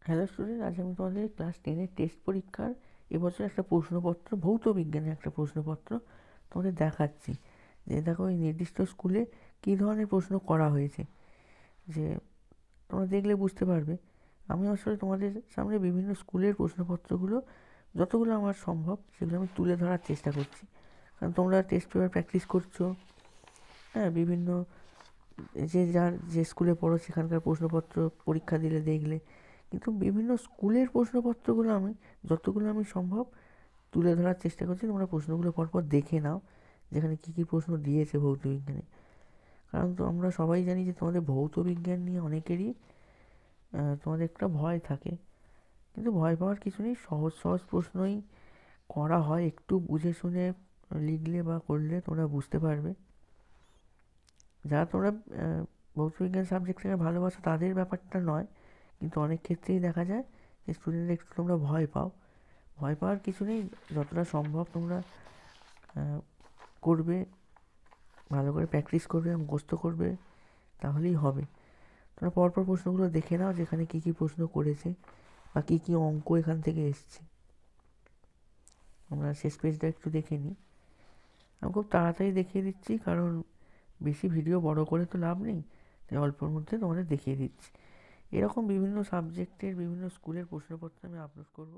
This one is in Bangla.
হ্যালো স্টুডেন্ট, আজ আমি তোমাদের ক্লাস 10-এর টেস্ট পরীক্ষার এবছর একটা প্রশ্নপত্র, ভৌত বিজ্ঞানের একটা প্রশ্নপত্র তোমাদের দেখাচ্ছি। যে দেখো এই নির্দিষ্ট স্কুলে কী ধরনের প্রশ্ন করা হয়েছে, যে তোমরা দেখলে বুঝতে পারবে। আমি আসলে তোমাদের সামনে বিভিন্ন স্কুলের প্রশ্নপত্রগুলো যতগুলো আমার সম্ভব সেগুলো আমি তুলে ধরার চেষ্টা করছি, কারণ তোমরা টেস্ট পেপার প্র্যাকটিস করছো। হ্যাঁ, বিভিন্ন যে যার যে স্কুলে পড়ো সেখানকার প্রশ্নপত্র পরীক্ষা দিলে দেখলে, কিন্তু বিভিন্ন স্কুলের প্রশ্নপত্রগুলো আমি যতগুলো আমি সম্ভব তুলে ধরার চেষ্টা করছি। তোমরা প্রশ্নগুলো পরপর দেখে নাও, যেখানে কী কী প্রশ্ন দিয়েছে ভৌত বিজ্ঞানে। কারণ তো আমরা সবাই জানি যে তোমাদের ভৌত বিজ্ঞান নিয়ে অনেকেরই তোমাদের একটা ভয় থাকে, কিন্তু ভয় পাওয়ার কিছু নেই। সহজ সহজ প্রশ্নই করা হয়, একটু বুঝে শুনে লিখলে বা করলে তোমরা বুঝতে পারবে। যারা তোমরা ভৌতবিজ্ঞান সাবজেক্টটাকে ভালোবাসো তাদের ব্যাপারটা নয়, কিন্তু অনেক ক্ষেত্রেই দেখা যায় যে স্টুডেন্টরা একটু তোমরা ভয় পাও। ভয় পাওয়ার কিছু নেই, যতটা সম্ভব তোমরা করবে, ভালো করে প্র্যাকটিস করবে, মুখস্থ করবে, তাহলেই হবে। তোমরা পরপর প্রশ্নগুলো দেখে নাও, যেখানে কী কী প্রশ্ন করেছে বা কী কী অঙ্ক এখান থেকে এসছে। আমরা শেষ পেজটা একটু দেখে নিই। আমি খুব তাড়াতাড়ি দেখিয়ে দিচ্ছি, কারণ বেশি ভিডিও বড় করে তো লাভ নেই, তাই অল্পর মধ্যে তোমাদের দেখিয়ে দিচ্ছি। এরকম বিভিন্ন সাবজেক্টের বিভিন্ন স্কুলের প্রশ্নপত্র আমি আপলোড করব।